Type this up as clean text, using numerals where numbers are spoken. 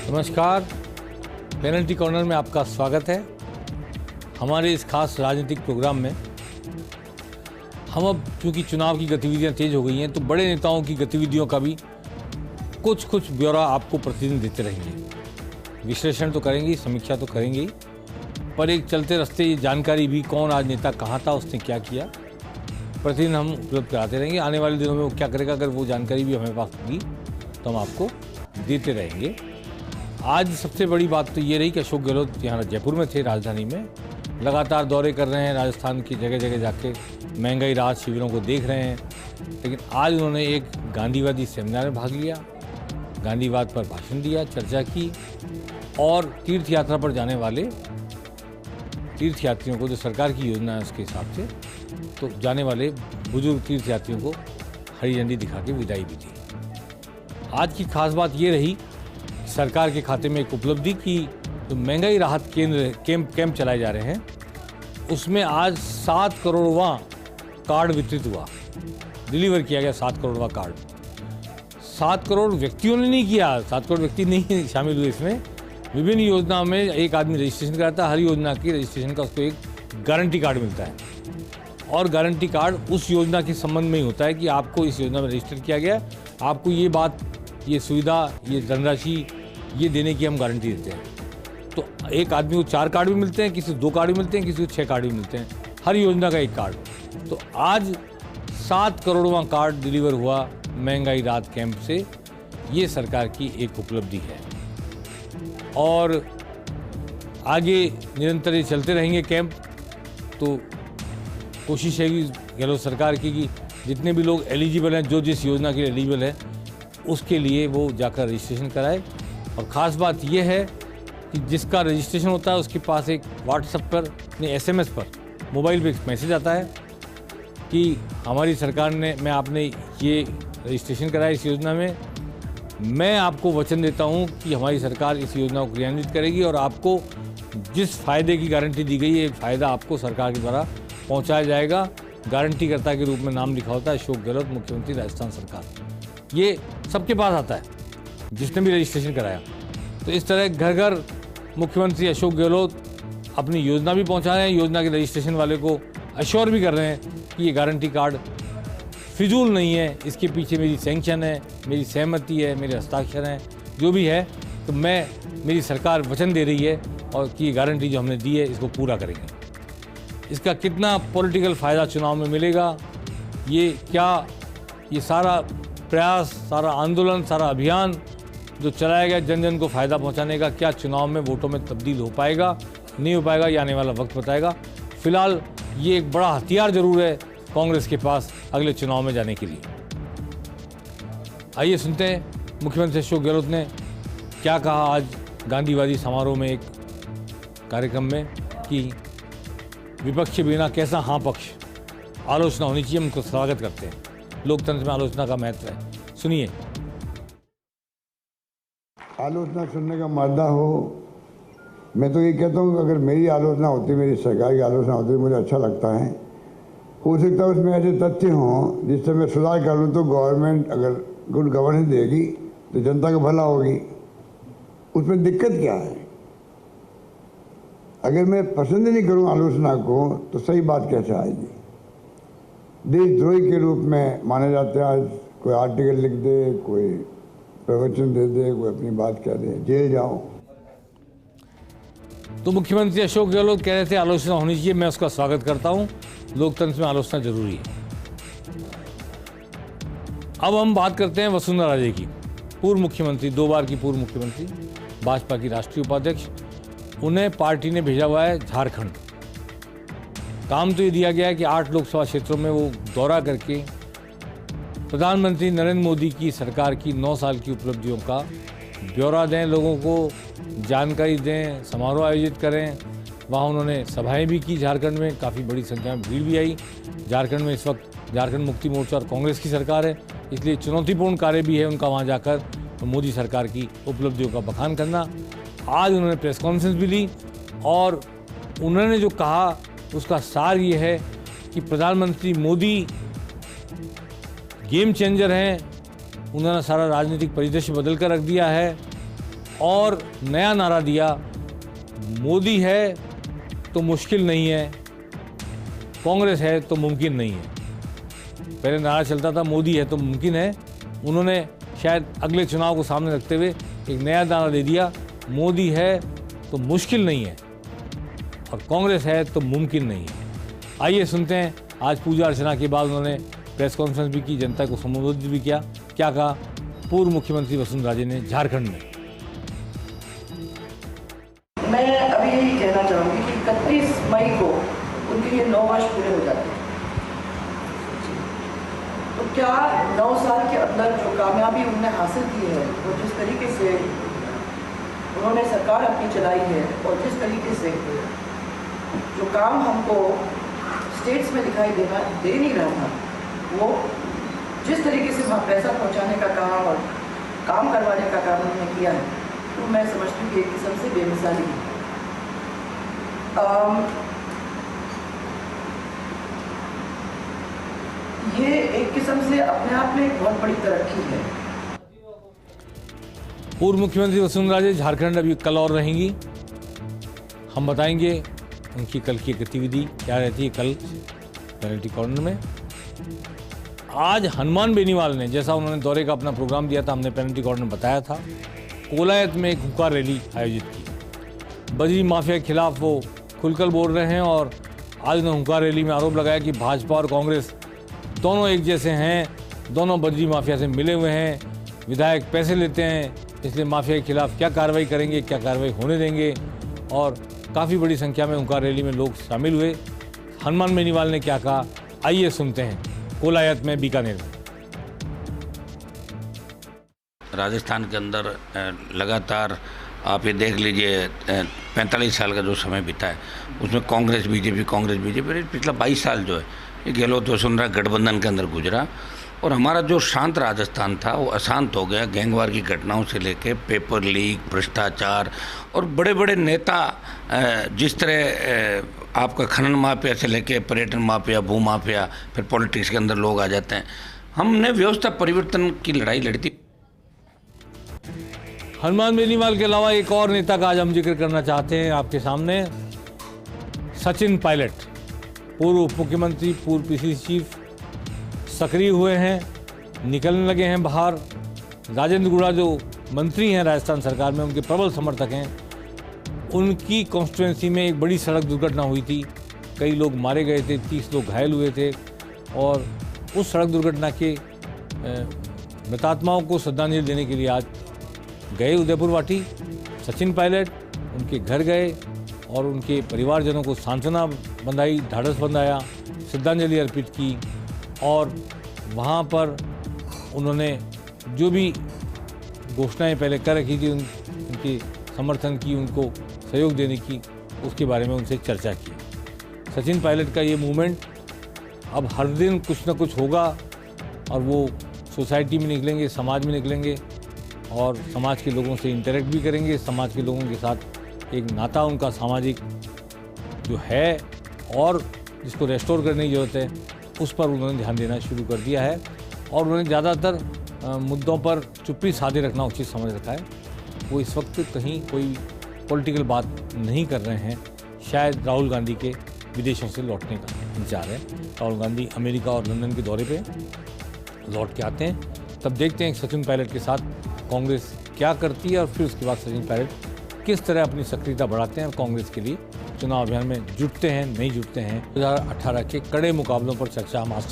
नमस्कार, penalty corner में आपका स्वागत है। हमारे इस खास राजनीतिक प्रोग्राम में हम अब चूँकि चुनाव की गतिविधियां तेज हो गई हैं तो बड़े नेताओं की गतिविधियों का भी कुछ ब्यौरा आपको प्रतिदिन देते रहेंगे। विश्लेषण तो करेंगे, समीक्षा तो करेंगे ही, पर एक चलते रास्ते ये जानकारी भी कौन आज नेता कहाँ था, उसने क्या किया, प्रतिदिन हम उपलब्ध कराते रहेंगे। आने वाले दिनों में वो क्या करेगा, अगर वो जानकारी भी हमारे पास होगी तो हम आपको देते रहेंगे। आज सबसे बड़ी बात तो ये रही कि अशोक गहलोत यहाँ जयपुर में थे, राजधानी में लगातार दौरे कर रहे हैं, राजस्थान की जगह जगह जाके महंगाई राहत शिविरों को देख रहे हैं। लेकिन आज उन्होंने एक गांधीवादी सेमिनार में भाग लिया, गांधीवाद पर भाषण दिया, चर्चा की और तीर्थ यात्रा पर जाने वाले तीर्थयात्रियों को, जो सरकार की योजना है उसके हिसाब से, तो जाने वाले बुजुर्ग तीर्थयात्रियों को हरी झंडी दिखा के विदाई भी दी। आज की खास बात ये रही, सरकार के खाते में एक उपलब्धि की, जो महंगाई राहत कैंप चलाए जा रहे हैं, उसमें आज 7 करोड़वां कार्ड वितरित हुआ, डिलीवर किया गया 7 करोड़वां कार्ड। 7 करोड़ व्यक्तियों ने नहीं किया, 7 करोड़ व्यक्ति नहीं शामिल हुए इसमें। विभिन्न योजनाओं में एक आदमी रजिस्ट्रेशन कराता है, हर योजना की रजिस्ट्रेशन का उसको एक गारंटी कार्ड मिलता है और गारंटी कार्ड उस योजना के संबंध में ही होता है कि आपको इस योजना में रजिस्टर किया गया, आपको ये बात, ये सुविधा, ये धनराशि ये देने की हम गारंटी देते हैं। तो एक आदमी को 4 कार्ड भी मिलते हैं, किसी को 2 कार्ड भी मिलते हैं, किसी को 6 कार्ड भी मिलते हैं, हर योजना का एक कार्ड। तो आज 7 करोड़वां कार्ड डिलीवर हुआ महंगाई राहत कैंप से, ये सरकार की एक उपलब्धि है और आगे निरंतर ये चलते रहेंगे कैंप। तो कोशिश है कि गहलोत सरकार की कि जितने भी लोग एलिजिबल हैं, जो जिस योजना के लिए एलिजिबल है, उसके लिए वो जाकर रजिस्ट्रेशन कराए। और ख़ास बात यह है कि जिसका रजिस्ट्रेशन होता है उसके पास एक व्हाट्सएप पर, नहीं SMS पर, मोबाइल पे एक मैसेज आता है कि हमारी सरकार ने, मैं आपने ये रजिस्ट्रेशन कराया इस योजना में, मैं आपको वचन देता हूँ कि हमारी सरकार इस योजना को क्रियान्वित करेगी और आपको जिस फ़ायदे की गारंटी दी गई है, फ़ायदा आपको सरकार के द्वारा पहुँचाया जाएगा। गारंटीकर्ता के रूप में नाम लिखा होता है अशोक गहलोत, मुख्यमंत्री राजस्थान सरकार। ये सबके पास आता है जिसने भी रजिस्ट्रेशन कराया। तो इस तरह घर घर मुख्यमंत्री अशोक गहलोत अपनी योजना भी पहुंचा रहे हैं, योजना के रजिस्ट्रेशन वाले को अश्योर भी कर रहे हैं कि ये गारंटी कार्ड फिजूल नहीं है, इसके पीछे मेरी सैंक्शन है, मेरी सहमति है, मेरे हस्ताक्षर हैं, जो भी है, तो मेरी सरकार वचन दे रही है और कि ये गारंटी जो हमने दी है इसको पूरा करेंगे। इसका कितना पॉलिटिकल फ़ायदा चुनाव में मिलेगा, ये क्या, ये सारा प्रयास, सारा आंदोलन, सारा अभियान जो चलाया गया जन जन को फ़ायदा पहुंचाने का, क्या चुनाव में वोटों में तब्दील हो पाएगा, नहीं हो पाएगा, ये आने वाला वक्त बताएगा। फिलहाल ये एक बड़ा हथियार जरूर है कांग्रेस के पास अगले चुनाव में जाने के लिए। आइए सुनते हैं मुख्यमंत्री अशोक गहलोत ने क्या कहा आज गांधीवादी समारोह में एक कार्यक्रम में, कि विपक्ष के बिना कैसा हाँ पक्ष, आलोचना होनी चाहिए, हम उनको स्वागत करते हैं। लोकतंत्र में आलोचना का महत्व है, सुनिए। आलोचना सुनने का मादा हो, मैं तो ये कहता हूँ अगर मेरी आलोचना होती, मेरी सरकार की आलोचना होती, मुझे अच्छा लगता है। हो सकता है उसमें ऐसे तथ्य हों जिससे मैं सुधार कर लूँ, तो गवर्नमेंट अगर गुड गवर्नेंस देगी तो जनता का भला होगी, उसमें दिक्कत क्या है। अगर मैं पसंद नहीं करूँ आलोचना को तो सही बात कैसे आएगी। देशद्रोही के रूप में माने जाते हैं। आज कोई आर्टिकल लिख दे, कोई प्रवचन दे दे, कोई अपनी बात कह दे, जेल जाओ। तो मुख्यमंत्री अशोक गहलोत कह रहे थे आलोचना होनी चाहिए, मैं उसका स्वागत करता हूं, लोकतंत्र में आलोचना जरूरी है। अब हम बात करते हैं वसुंधरा राजे की, पूर्व मुख्यमंत्री, 2 बार की पूर्व मुख्यमंत्री, भाजपा की राष्ट्रीय उपाध्यक्ष। उन्हें पार्टी ने भेजा हुआ है झारखंड। काम तो ये दिया गया है कि 8 लोकसभा क्षेत्रों में वो दौरा करके प्रधानमंत्री नरेंद्र मोदी की सरकार की 9 साल की उपलब्धियों का ब्यौरा दें, लोगों को जानकारी दें, समारोह आयोजित करें। वहाँ उन्होंने सभाएं भी की झारखंड में, काफ़ी बड़ी संख्या में भीड़ भी आई। झारखंड में इस वक्त झारखंड मुक्ति मोर्चा और कांग्रेस की सरकार है, इसलिए चुनौतीपूर्ण कार्य भी है उनका वहाँ जाकर मोदी सरकार की उपलब्धियों का बखान करना। आज उन्होंने प्रेस कॉन्फ्रेंस भी ली और उन्होंने जो कहा उसका सार ये है कि प्रधानमंत्री मोदी गेम चेंजर हैं, उन्होंने सारा राजनीतिक परिदृश्य बदल कर रख दिया है और नया नारा दिया, मोदी है तो मुश्किल नहीं है, कांग्रेस है तो मुमकिन नहीं है। पहले नारा चलता था मोदी है तो मुमकिन है, उन्होंने शायद अगले चुनाव को सामने रखते हुए एक नया नारा दे दिया, मोदी है तो मुश्किल नहीं है और कांग्रेस है तो मुमकिन नहीं है। आइए सुनते हैं, आज पूजा अर्चना के बाद उन्होंने प्रेस कॉन्फ्रेंस भी की, जनता को संबोधित भी किया। क्या कहा पूर्व मुख्यमंत्री वसुंधरा राजे ने झारखंड में? मैं अभी यही कहना चाहूँगी कि 31 मई को उनके ये 9 वर्ष पूरे हो जाते हैं। तो क्या 9 साल के अंदर जो कामयाबी उन्होंने हासिल की है, और जिस तरीके से उन्होंने सरकार अपनी चलाई है, और जिस तरीके से जो काम हमको स्टेट्स में दिखाई दे नहीं रहा था, वो जिस तरीके से वहाँ पैसा पहुँचाने का काम और काम करवाने का काम उन्होंने किया है, तो मैं समझती हूँ कि एक किस्म से बेमिसाली है। ये एक किस्म से अपने आप में एक बहुत बड़ी तरक्की है। पूर्व मुख्यमंत्री वसुंधरा राजे झारखंड अभी कल और रहेंगी। हम बताएंगे उनकी कल की गतिविधि क्या रहती है कल पेनल्टी कॉर्नर में। आज हनुमान बेनीवाल ने, जैसा उन्होंने दौरे का अपना प्रोग्राम दिया था, हमने पेनल्टी कॉर्नर में बताया था, कोलायत में एक हुक्का रैली आयोजित की। बजरी माफिया के खिलाफ वो खुलकर बोल रहे हैं और आज उन्होंने हुक्का रैली में आरोप लगाया कि भाजपा और कांग्रेस दोनों एक जैसे हैं, दोनों बजरी माफिया से मिले हुए हैं, विधायक पैसे लेते हैं, इसलिए माफिया के खिलाफ क्या कार्रवाई करेंगे, क्या कार्रवाई होने देंगे। और काफ़ी बड़ी संख्या में हुक्का रैली में लोग शामिल हुए। हनुमान बेनीवाल ने क्या कहा, आइए सुनते हैं। कोलायत में, बीकानेर में। राजस्थान के अंदर लगातार आप ये देख लीजिए 45 साल का जो समय बीता है, उसमें कांग्रेस बीजेपी पिछला 22 साल जो है ये गहलोत वसुंधरा गठबंधन के अंदर गुजरा। और हमारा जो शांत राजस्थान था वो अशांत हो गया, गैंगवार की घटनाओं से लेके पेपर लीक, भ्रष्टाचार और बड़े बड़े नेता जिस तरह आपका खनन माफिया से लेके पर्यटन माफिया, भू माफिया, फिर पॉलिटिक्स के अंदर लोग आ जाते हैं। हमने व्यवस्था परिवर्तन की लड़ाई लड़ी थी। हनुमान बेनीवाल के अलावा एक और नेता का आज हम जिक्र करना चाहते हैं आपके सामने, सचिन पायलट, पूर्व उप मुख्यमंत्री, पूर्व पीसीसी चीफ, सक्रिय हुए हैं, निकलने लगे हैं बाहर। राजेंद्र गुड़ा जो मंत्री हैं राजस्थान सरकार में, उनके प्रबल समर्थक हैं। उनकी कॉन्स्टिट्यूंसी में एक बड़ी सड़क दुर्घटना हुई थी, कई लोग मारे गए थे, 30 लोग घायल हुए थे। और उस सड़क दुर्घटना के मृतात्माओं को श्रद्धांजलि देने के लिए आज गए उदयपुर वाटी सचिन पायलट, उनके घर गए और उनके परिवारजनों को सांत्वना बंधाई, ढाढ़स बंधाया, श्रद्धांजलि अर्पित की। और वहाँ पर उन्होंने जो भी घोषणाएं पहले कर रखी थी उनके समर्थन की, उनको सहयोग देने की, उसके बारे में उनसे चर्चा की। सचिन पायलट का ये मूवमेंट अब हर दिन कुछ ना कुछ होगा और वो सोसाइटी में निकलेंगे, समाज में निकलेंगे और समाज के लोगों से इंटरेक्ट भी करेंगे। समाज के लोगों के साथ एक नाता उनका सामाजिक जो है और जिसको रेस्टोर करने की ज़रूरत है, उस पर उन्होंने ध्यान देना शुरू कर दिया है। और उन्होंने ज़्यादातर मुद्दों पर चुप्पी साधे रखना उचित समझ रखा है। वो इस वक्त कहीं कोई पॉलिटिकल बात नहीं कर रहे हैं। शायद राहुल गांधी के विदेशों से लौटने का इंतजार है। राहुल गांधी अमेरिका और लंदन के दौरे पे लौट के आते हैं, तब देखते हैं सचिन पायलट के साथ कांग्रेस क्या करती है और फिर उसके बाद सचिन पायलट किस तरह अपनी सक्रियता बढ़ाते हैं और कांग्रेस के लिए चुनाव अभियान में जुटते हैं, नहीं जुटते हैं। 2018 के कड़े मुकाबलों पर चर्चा हम आज